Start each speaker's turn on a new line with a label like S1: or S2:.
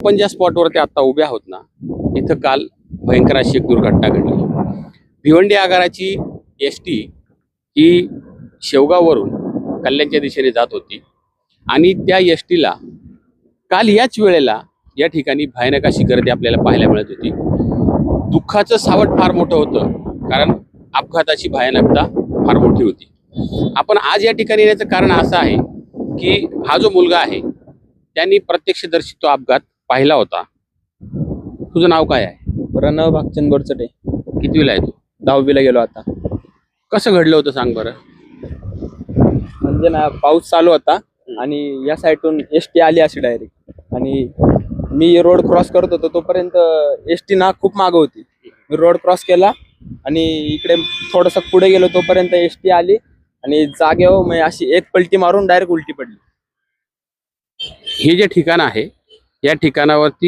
S1: आपण ज्या स्पॉटवरती आता उभे आहोत ना, इथं काल भयंकर अशी एक दुर्घटना घडली. भिवंडी आगाराची एसटी ही शेवगाववरून कल्याणच्या दिशेने जात होती आणि त्या एसटीला काल याच वेळेला या ठिकाणी भयानक अशी गर्दी आपल्याला पाहायला मिळत होती. दुःखाचं सावट फार मोठं होतं, कारण अपघाताची भयानकता फार मोठी होती. आपण आज या ठिकाणी येण्याचं कारण असं आहे की हा जो मुलगा आहे त्यांनी प्रत्यक्षदर्शी तो अपघात पाहिला होता. तुझं नाव काय आहे?
S2: प्रणव भागचंद बोरचटे.
S1: कितवीला आहे तू?
S2: 10वीला गेलो आता.
S1: कसं घडलं होतं सांग बरं.
S2: म्हणजे ना, पाऊस चालू होता आणि या साईडून एसटी आली अशी डायरेक्ट, आणि मी रोड क्रॉस करत होतो तोपर्यंत एसटी ना खूप मागं होती. मी रोड क्रॉस केला आणि इकडे थोडंसं पुढे गेलो तोपर्यंत एसटी आली आणि जागेवर मी अशी एक पलटी मारून डायरेक्ट उलटी पडली.
S1: हे जे ठिकाण आहे या ठिकाणावरती